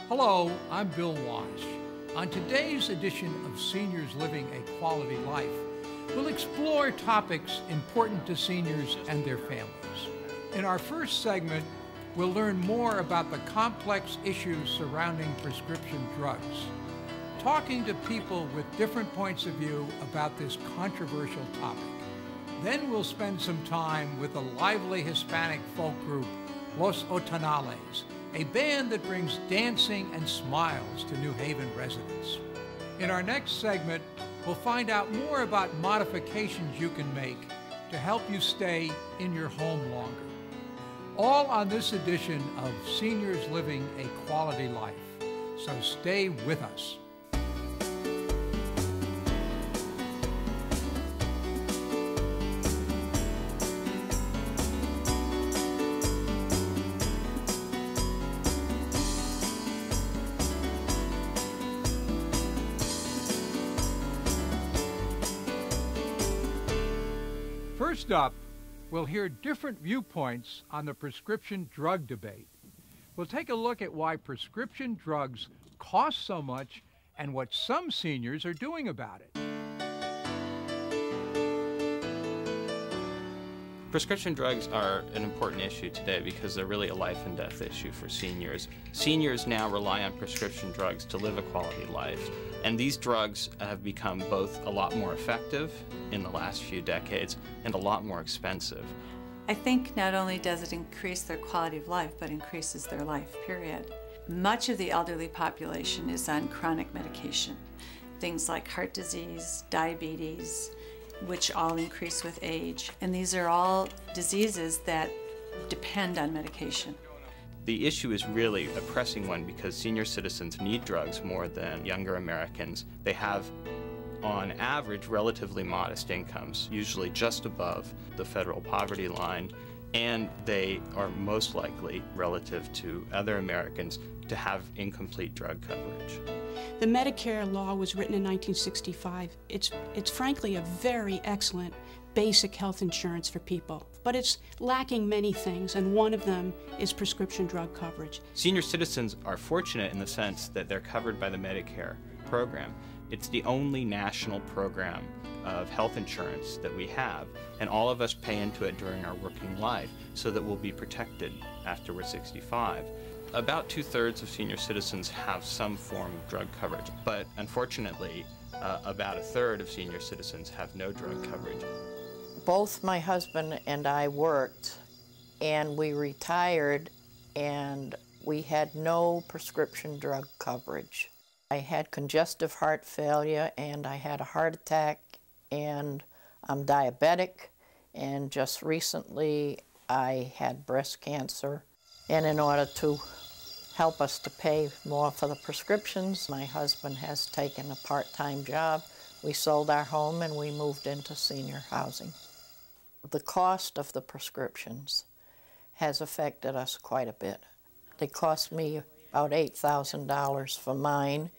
Hello, I'm Bill Wasch. On today's edition of Seniors Living a Quality Life, we'll explore topics important to seniors and their families. In our first segment, we'll learn more about the complex issues surrounding prescription drugs, talking to people with different points of view about this controversial topic. Then we'll spend some time with the lively Hispanic folk group, Los Otanales, a band that brings dancing and smiles to New Haven residents. In our next segment, we'll find out more about modifications you can make to help you stay in your home longer. All on this edition of Seniors Living a Quality Life. So stay with us. First up, we'll hear different viewpoints on the prescription drug debate. We'll take a look at why prescription drugs cost so much and what some seniors are doing about it. Prescription drugs are an important issue today because they're really a life and death issue for seniors. Seniors now rely on prescription drugs to live a quality life, and these drugs have become both a lot more effective in the last few decades and a lot more expensive. I think not only does it increase their quality of life, but increases their life, period. Much of the elderly population is on chronic medication. Things like heart disease, diabetes, which all increase with age. And these are all diseases that depend on medication. The issue is really a pressing one because senior citizens need drugs more than younger Americans. They have, on average, relatively modest incomes, usually just above the federal poverty line, and they are most likely, relative to other Americans, to have incomplete drug coverage. The Medicare law was written in 1965. It's frankly a very excellent basic health insurance for people, but it's lacking many things, and one of them is prescription drug coverage. Senior citizens are fortunate in the sense that they're covered by the Medicare program. It's the only national program of health insurance that we have, and all of us pay into it during our working life so that we'll be protected after we're 65. About 2/3 of senior citizens have some form of drug coverage, but unfortunately, about 1/3 of senior citizens have no drug coverage. Both my husband and I worked, and we retired, and we had no prescription drug coverage. I had congestive heart failure, and I had a heart attack, and I'm diabetic, and just recently I had breast cancer. And in order to help us to pay more for the prescriptions, my husband has taken a part-time job. We sold our home and we moved into senior housing. The cost of the prescriptions has affected us quite a bit. They cost me about $8,000 for mine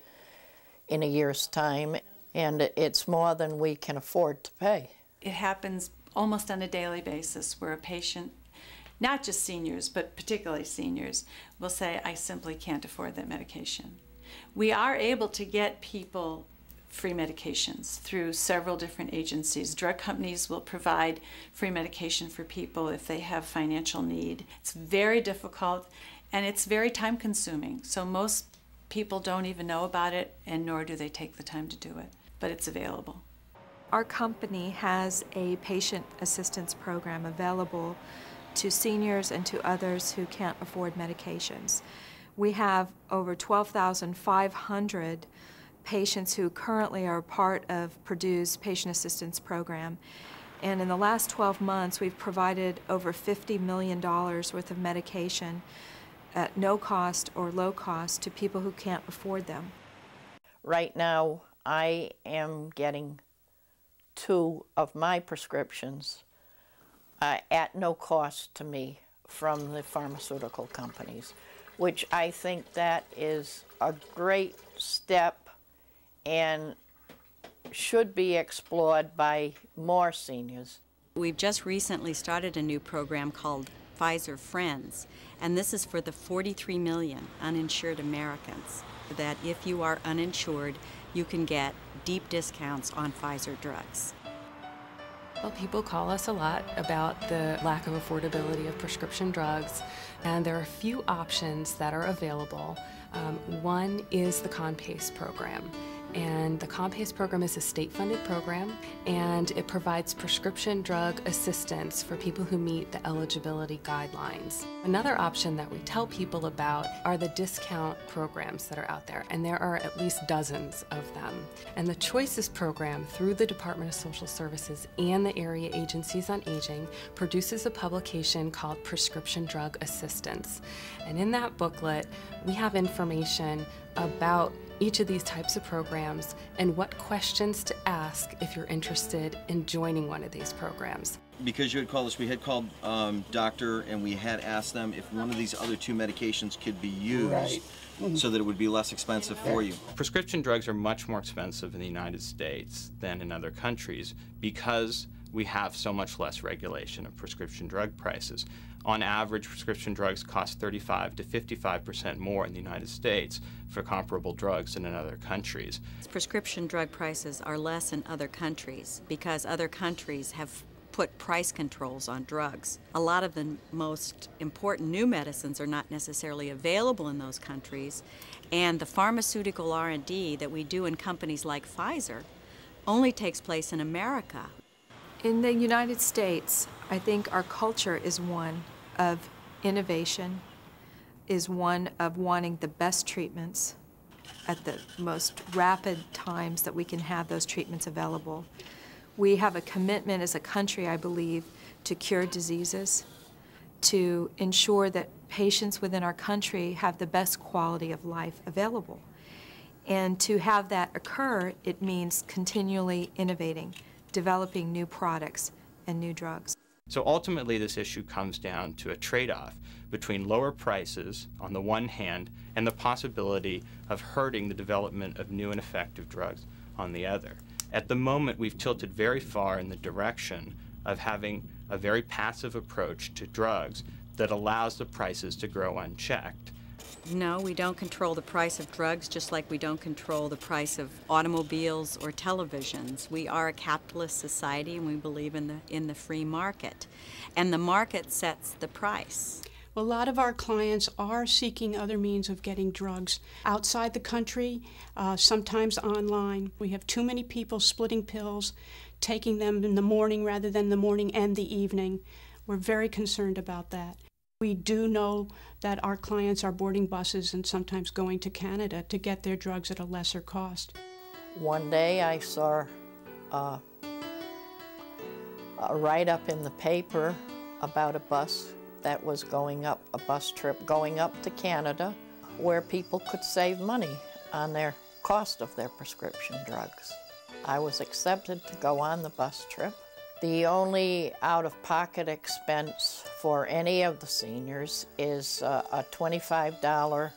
in a year's time, and it's more than we can afford to pay. It happens almost on a daily basis where a patient, not just seniors, but particularly seniors, will say, I simply can't afford that medication. We are able to get people free medications through several different agencies. Drug companies will provide free medication for people if they have financial need. It's very difficult and it's very time consuming. So most people don't even know about it, and nor do they take the time to do it, but it's available. Our company has a patient assistance program available to seniors and to others who can't afford medications. We have over 12,500 patients who currently are part of Purdue's patient assistance program. And in the last 12 months, we've provided over $50 million worth of medication at no cost or low cost to people who can't afford them. Right now, I am getting 2 of my prescriptions at no cost to me from the pharmaceutical companies, which I think that is a great step and should be explored by more seniors. We've just recently started a new program called Pfizer Friends, and this is for the 43 million uninsured Americans, that if you are uninsured, you can get deep discounts on Pfizer drugs. Well, people call us a lot about the lack of affordability of prescription drugs, and there are a few options that are available. One is the CONPACE program. And the CONPACE program is a state-funded program, and it provides prescription drug assistance for people who meet the eligibility guidelines. Another option that we tell people about are the discount programs that are out there, and there are at least dozens of them. And the Choices program, through the Department of Social Services and the area agencies on aging, produces a publication called Prescription Drug Assistance. And in that booklet, we have information about each of these types of programs and what questions to ask if you're interested in joining one of these programs. Because you had called us, we had called doctor and we had asked them if one of these other two medications could be used so that it would be less expensive for you. Prescription drugs are much more expensive in the United States than in other countries because we have so much less regulation of prescription drug prices. On average, prescription drugs cost 35% to 55% more in the United States for comparable drugs than in other countries. Prescription drug prices are less in other countries because other countries have put price controls on drugs. A lot of the most important new medicines are not necessarily available in those countries, and the pharmaceutical R&D that we do in companies like Pfizer only takes place in America. In the United States, I think our culture is one of innovation, is one of wanting the best treatments at the most rapid times that we can have those treatments available. We have a commitment as a country, I believe, to cure diseases, to ensure that patients within our country have the best quality of life available. And to have that occur, it means continually innovating, developing new products and new drugs. So ultimately this issue comes down to a trade-off between lower prices on the one hand and the possibility of hurting the development of new and effective drugs on the other. At the moment, we've tilted very far in the direction of having a very passive approach to drugs that allows the prices to grow unchecked. No, we don't control the price of drugs just like we don't control the price of automobiles or televisions. We are a capitalist society and we believe in the free market. And the market sets the price. Well, a lot of our clients are seeking other means of getting drugs outside the country, sometimes online. We have too many people splitting pills, taking them in the morning rather than the morning and the evening. We're very concerned about that. We do know that our clients are boarding buses and sometimes going to Canada to get their drugs at a lesser cost. One day I saw a write-up in the paper about a bus that was going up, a bus trip going up to Canada, where people could save money on their cost of their prescription drugs. I was accepted to go on the bus trip. The only out-of-pocket expense for any of the seniors is a $25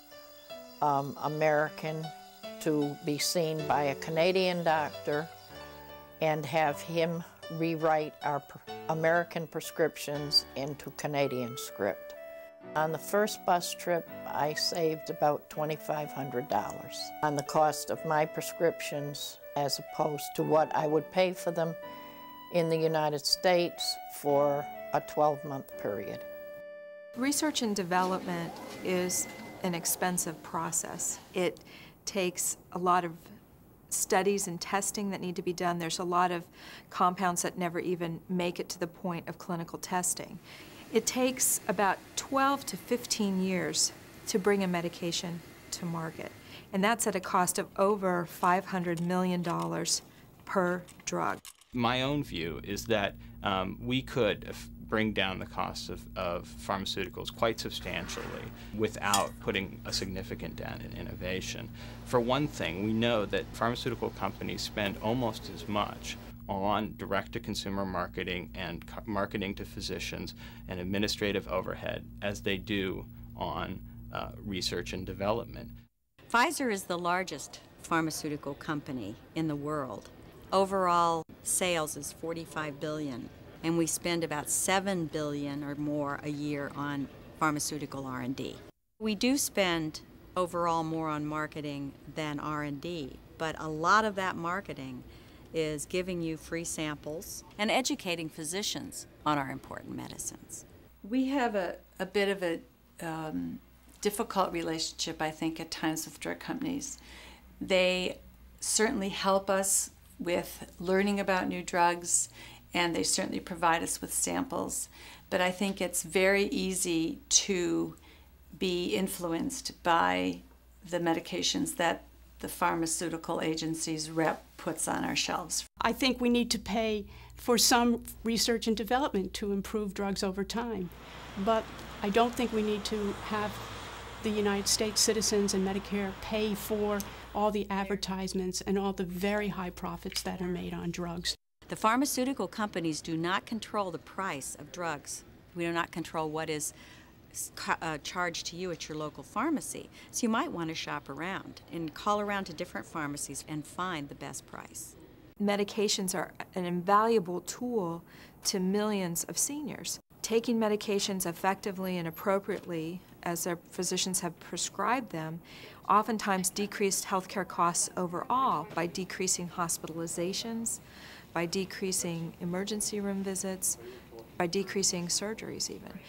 American to be seen by a Canadian doctor and have him rewrite our American prescriptions into Canadian script. On the first bus trip, I saved about $2,500 on the cost of my prescriptions as opposed to what I would pay for them in the United States for a 12-month period. Research and development is an expensive process. It takes a lot of studies and testing that need to be done. There's a lot of compounds that never even make it to the point of clinical testing. It takes about 12 to 15 years to bring a medication to market, and that's at a cost of over $500 million per drug. My own view is that we could bring down the cost of pharmaceuticals quite substantially without putting a significant dent in innovation. For one thing, we know that pharmaceutical companies spend almost as much on direct-to-consumer marketing and marketing to physicians and administrative overhead as they do on research and development. Pfizer is the largest pharmaceutical company in the world. Overall sales is $45 billion. and we spend about $7 billion or more a year on pharmaceutical R&D. We do spend overall more on marketing than R&D, but a lot of that marketing is giving you free samples and educating physicians on our important medicines. We have a bit of a difficult relationship, I think, at times with drug companies. They certainly help us with learning about new drugs, and they certainly provide us with samples. But I think it's very easy to be influenced by the medications that the pharmaceutical agency's rep puts on our shelves. I think we need to pay for some research and development to improve drugs over time. But I don't think we need to have the United States citizens and Medicare pay for all the advertisements and all the very high profits that are made on drugs. The pharmaceutical companies do not control the price of drugs. We do not control what is charged to you at your local pharmacy. So you might want to shop around and call around to different pharmacies and find the best price. Medications are an invaluable tool to millions of seniors. Taking medications effectively and appropriately as their physicians have prescribed them oftentimes decreased healthcare costs overall by decreasing hospitalizations, by decreasing emergency room visits, by decreasing surgeries even.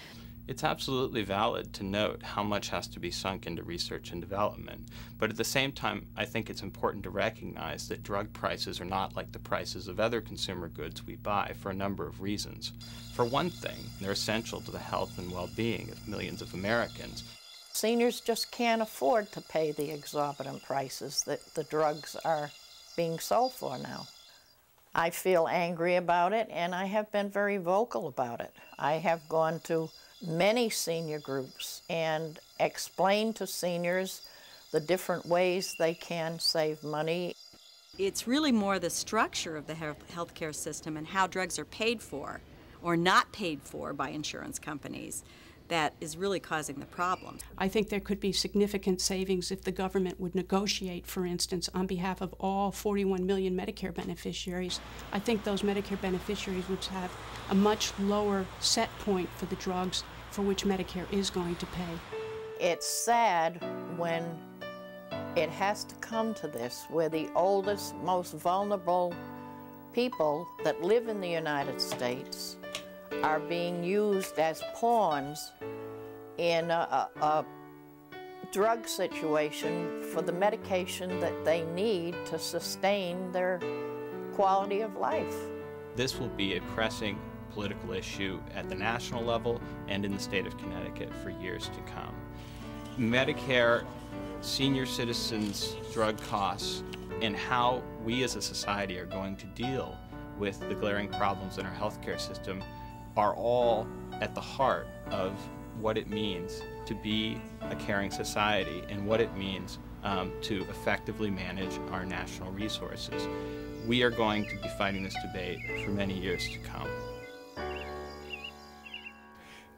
It's absolutely valid to note how much has to be sunk into research and development, but at the same time, I think it's important to recognize that drug prices are not like the prices of other consumer goods we buy for a number of reasons. For one thing, they're essential to the health and well-being of millions of Americans. Seniors just can't afford to pay the exorbitant prices that the drugs are being sold for now. I feel angry about it, and I have been very vocal about it. I have gone to many senior groups and explained to seniors the different ways they can save money. It's really more the structure of the healthcare system and how drugs are paid for or not paid for by insurance companies that is really causing the problem. I think there could be significant savings if the government would negotiate, for instance, on behalf of all 41 million Medicare beneficiaries. I think those Medicare beneficiaries would have a much lower set point for the drugs for which Medicare is going to pay. It's sad when it has to come to this, where the oldest, most vulnerable people that live in the United States are being used as pawns in a drug situation for the medication that they need to sustain their quality of life. This will be a pressing political issue at the national level and in the state of Connecticut for years to come. Medicare, senior citizens' drug costs, and how we as a society are going to deal with the glaring problems in our healthcare system are all at the heart of what it means to be a caring society and what it means to effectively manage our national resources. We are going to be fighting this debate for many years to come.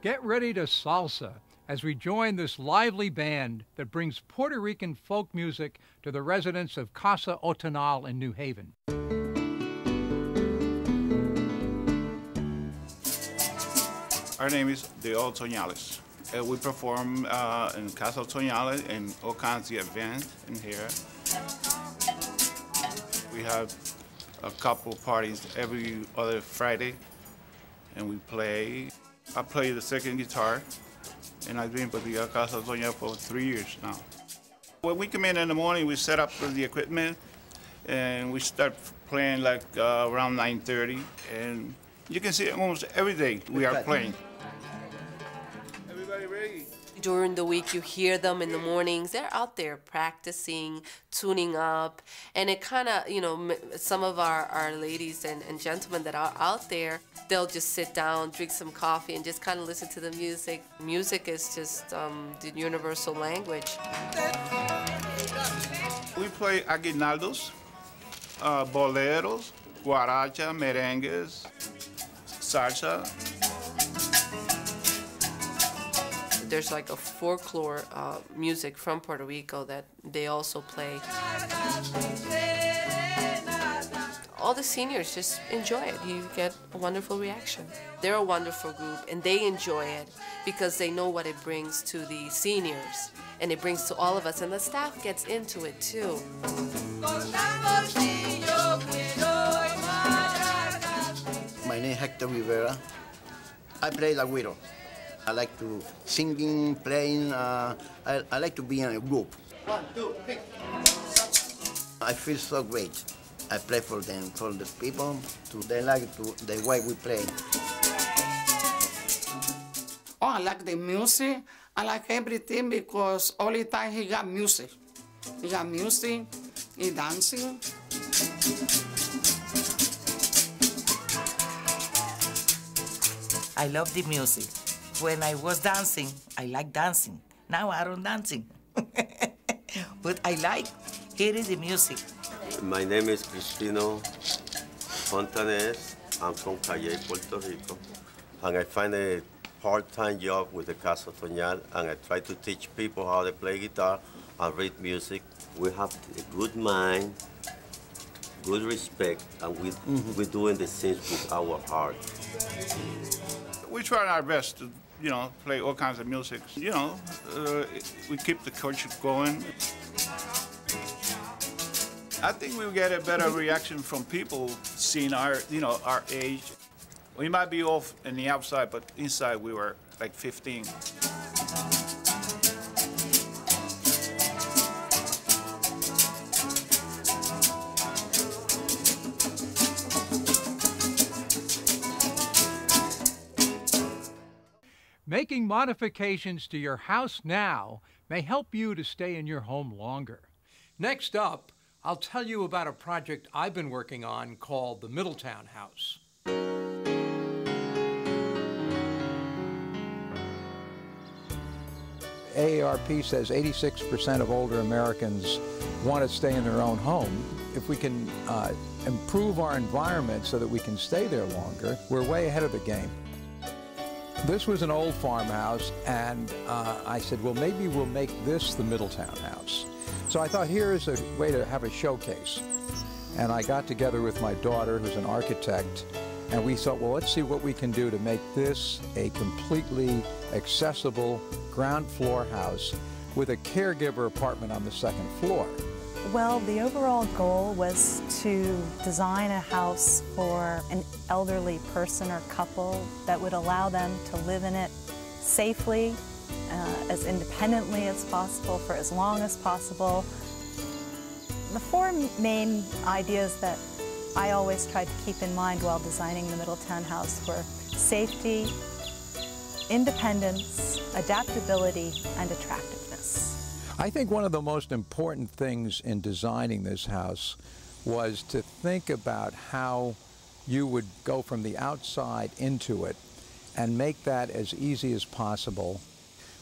Get ready to salsa as we join this lively band that brings Puerto Rican folk music to the residents of Casa Otonal in New Haven. Our name is the Otonales. We perform in Casa Otonales and all kinds of events in here. We have a couple parties every other Friday, and we play. I play the second guitar, and I've been with the Casa Otonales for 3 years now. When we come in the morning, we set up the equipment, and we start playing like around 9:30, and you can see almost every day we are playing. Everybody ready? During the week, you hear them in the mornings. They're out there practicing, tuning up, and it kind of, you know, some of our ladies and gentlemen that are out there, they'll just sit down, drink some coffee, and just kind of listen to the music. Music is just the universal language. We play aguinaldos, boleros, guaracha, merengues, salsa. There's like a folklore music from Puerto Rico that they also play. all the seniors just enjoy it. You get a wonderful reaction. They're a wonderful group, and they enjoy it because they know what it brings to the seniors, and it brings to all of us, and the staff gets into it too. My name is Hector Rivera. I play la güiro. I like to singing, playing. I like to be in a group. 1, 2, 3. I feel so great. I play for them, for the people. They like the way we play. Oh, I like the music. I like everything because all the time he got music. He got music, he dancing. I love the music. When I was dancing, I like dancing. Now I don't dancing. But I like hearing the music. My name is Cristino Fontanes. I'm from Calle, Puerto Rico. And I find a part-time job with the Casa Toñal, and I try to teach people how to play guitar and read music. We have a good mind, good respect, and we're doing the things with our heart. We try our best to, play all kinds of music. We keep the culture going. I think we get a better reaction from people seeing our age. We might be off in the outside, but inside we were like 15. Making modifications to your house now may help you to stay in your home longer. Next up, I'll tell you about a project I've been working on called the Middletown House. AARP says 86% of older Americans want to stay in their own home. If we can improve our environment so that we can stay there longer, we're way ahead of the game. This was an old farmhouse, and I said, well, maybe we'll make this the Middletown House. So I thought, here is a way to have a showcase. And I got together with my daughter, who's an architect, and we thought, well, let's see what we can do to make this a completely accessible ground floor house with a caregiver apartment on the second floor. Well, the overall goal was to design a house for an elderly person or couple that would allow them to live in it safely, as independently as possible, for as long as possible. The four main ideas that I always tried to keep in mind while designing the Middletown House were safety, independence, adaptability, and attractiveness. I think one of the most important things in designing this house was to think about how you would go from the outside into it and make that as easy as possible.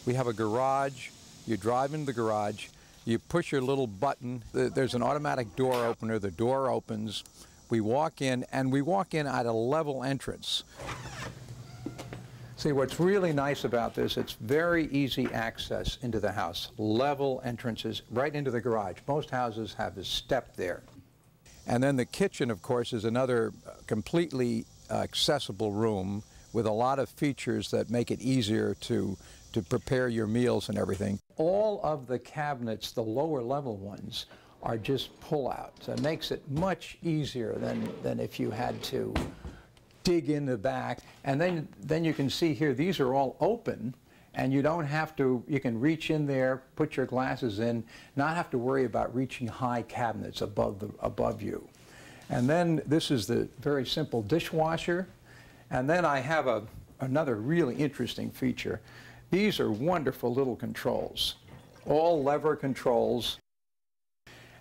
We have a garage. You drive into the garage, you push your little button, there's an automatic door opener, the door opens, we walk in, and we walk in at a level entrance. See, what's really nice about this, it's very easy access into the house. Level entrances right into the garage. Most houses have a step there. And then the kitchen, of course, is another completely accessible room with a lot of features that make it easier to prepare your meals and everything. All of the cabinets, the lower level ones, are just pull-out. So it makes it much easier than if you had to dig in the back. And then you can see here, these are all open, and you don't have to, you can reach in there, put your glasses in, not have to worry about reaching high cabinets above you. And then this is the very simple dishwasher. And then I have another really interesting feature. These are wonderful little controls, all lever controls.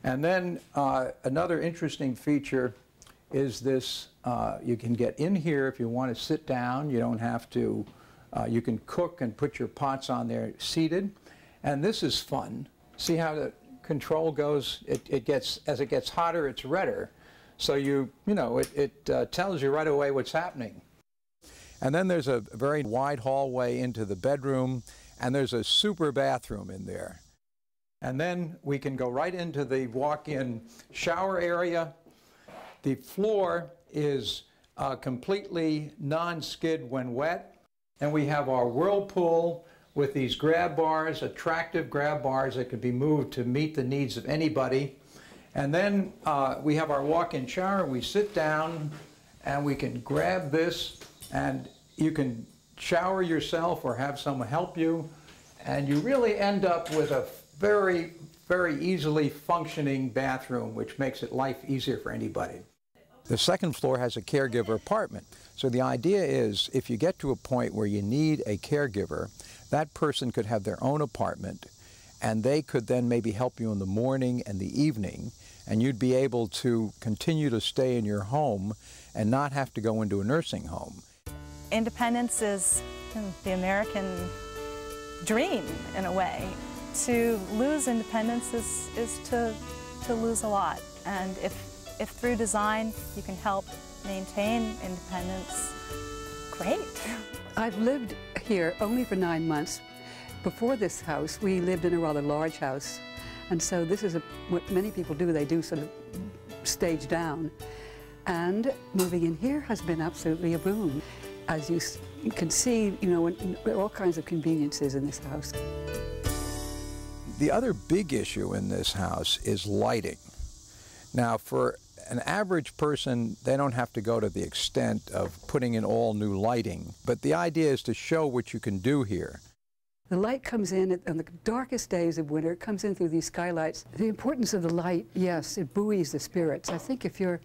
And then another interesting feature is this, you can get in here if you want to sit down. You don't have to, you can cook and put your pots on there seated. And this is fun. See how the control goes? It gets, as it gets hotter, it's redder. So it tells you right away what's happening. And then there's a very wide hallway into the bedroom, and there's a super bathroom in there. And then we can go right into the walk-in shower area. The floor is completely non-skid when wet, and we have our whirlpool with these grab bars, attractive grab bars that can be moved to meet the needs of anybody. And then we have our walk-in shower. We sit down and we can grab this, and you can shower yourself or have someone help you, and you really end up with a very, very easily functioning bathroom, which makes it life easier for anybody. The second floor has a caregiver apartment. So the idea is, if you get to a point where you need a caregiver, that person could have their own apartment, and they could then maybe help you in the morning and the evening, and you'd be able to continue to stay in your home and not have to go into a nursing home. Independence is the American dream, in a way. To lose independence is to lose a lot. And if through design you can help maintain independence, great. I've lived here only for 9 months. Before this house, we lived in a rather large house. And so this is what many people do. They do sort of stage down. And moving in here has been absolutely a boon. As you can see, you know, there are all kinds of conveniences in this house. The other big issue in this house is lighting. Now, for an average person, they don't have to go to the extent of putting in all new lighting, but the idea is to show what you can do here. The light comes in on the darkest days of winter. It comes in through these skylights. The importance of the light, yes, it buoys the spirits. I think if you're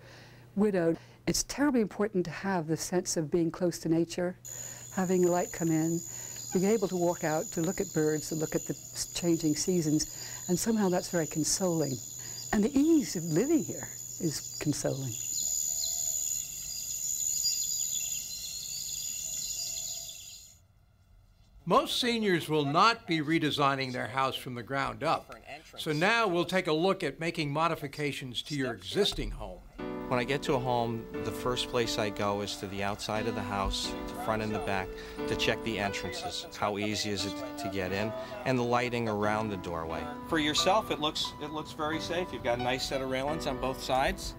widowed, it's terribly important to have the sense of being close to nature, having the light come in, being able to walk out, to look at birds, to look at the changing seasons, and somehow that's very consoling. And the ease of living here is consoling. Most seniors will not be redesigning their house from the ground up. So now we'll take a look at making modifications to your existing home. When I get to a home, the first place I go is to the outside of the house, the front and the back, to check the entrances. How easy is it to get in, and the lighting around the doorway. For yourself, it looks very safe. You've got a nice set of railings on both sides.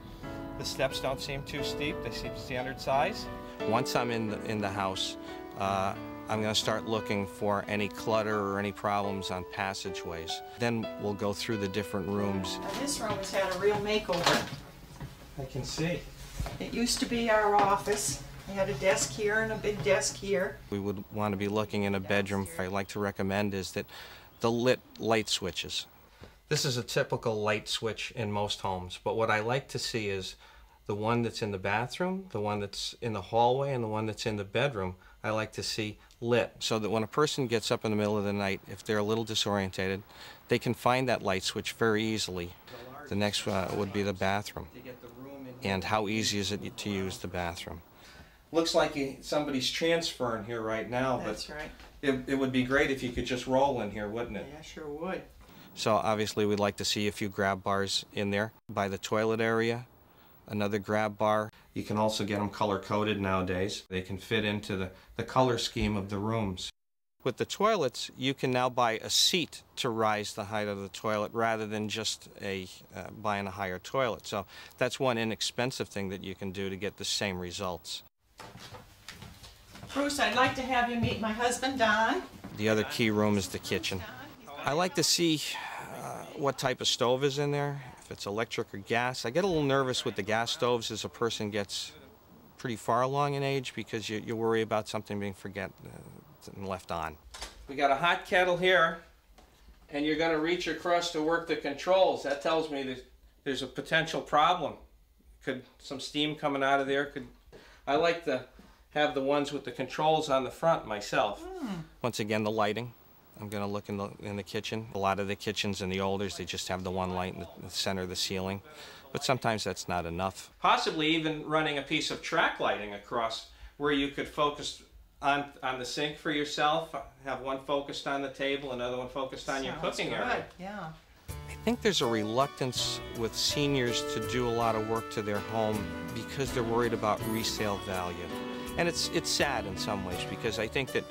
The steps don't seem too steep. They seem standard size. Once I'm in the house, I'm going to start looking for any clutter or any problems on passageways. Then we'll go through the different rooms. Now, this room has had a real makeover. I can see. It used to be our office. We had a desk here and a big desk here. We would want to be looking in a bedroom. What I like to recommend is that the lit light switches. This is a typical light switch in most homes, but what I like to see is the one that's in the bathroom, the one that's in the hallway, and the one that's in the bedroom. I like to see lit, so that when a person gets up in the middle of the night, if they're a little disorientated, they can find that light switch very easily. The next would be the bathroom, and how easy is it to use the bathroom. Looks like somebody's transferring here right now, but that's right. It would be great if you could just roll in here, wouldn't it? Yeah, sure would. So obviously we'd like to see a few grab bars in there. By the toilet area, another grab bar. You can also get them color-coded nowadays. They can fit into the color scheme of the rooms. With the toilets, you can now buy a seat to rise the height of the toilet rather than just buying a higher toilet. So that's one inexpensive thing that you can do to get the same results. Bruce, I'd like to have you meet my husband, Don. The other key room is the kitchen. I like to see what type of stove is in there, if it's electric or gas. I get a little nervous with the gas stoves as a person gets pretty far along in age, because you worry about something being and left on. We got a hot kettle here, and you're going to reach across to work the controls. That tells me that there's a potential problem. Some steam coming out of there. I like to have the ones with the controls on the front myself. Once again, the lighting. I'm going to look in the kitchen. A lot of the kitchens in the olders, they just have the one light in the center of the ceiling. But sometimes that's not enough. Possibly even running a piece of track lighting across where you could focus on the sink for yourself, have one focused on the table, another one focused on your cooking area. Yeah. I think there's a reluctance with seniors to do a lot of work to their home because they're worried about resale value. And it's sad in some ways, because I think that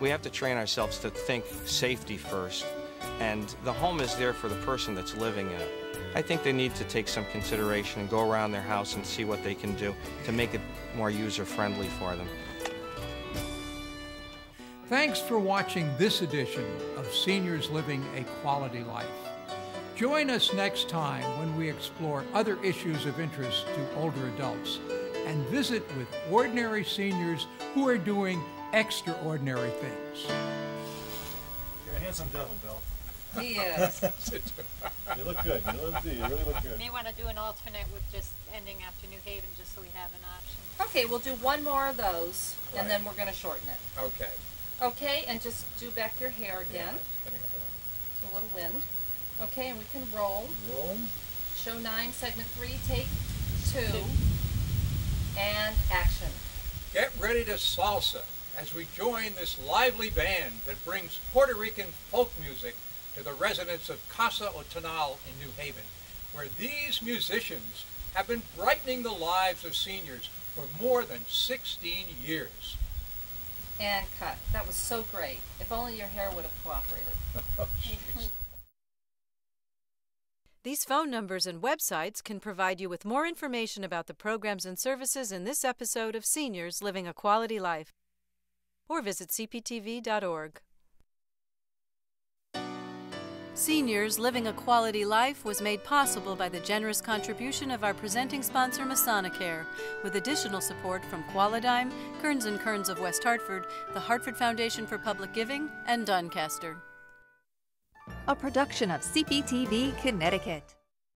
we have to train ourselves to think safety first and the home is there for the person that's living in it. I think they need to take some consideration and go around their house and see what they can do to make it more user-friendly for them. Thanks for watching this edition of Seniors Living a Quality Life. Join us next time when we explore other issues of interest to older adults and visit with ordinary seniors who are doing extraordinary things. You're a handsome devil, Bill. He is. You look good. You really look good. May want to do an alternate with just ending after New Haven, just so we have an option. Okay, we'll do one more of those, and then we're going to shorten it. Okay. Okay, and just do back your hair again. A little wind. Okay, and we can roll. Rolling. Show 9, segment 3, take 2, and action. Get ready to salsa as we join this lively band that brings Puerto Rican folk music to the residents of Casa Otonal in New Haven, where these musicians have been brightening the lives of seniors for more than 16 years. And cut. That was so great. If only your hair would have cooperated. Oh, jeez. These phone numbers and websites can provide you with more information about the programs and services in this episode of Seniors Living a Quality Life. Or visit cptv.org. Seniors Living a Quality Life was made possible by the generous contribution of our presenting sponsor, Masonacare, with additional support from Qualidime, Kearns & Kearns of West Hartford, the Hartford Foundation for Public Giving, and Doncaster. A production of CPTV Connecticut.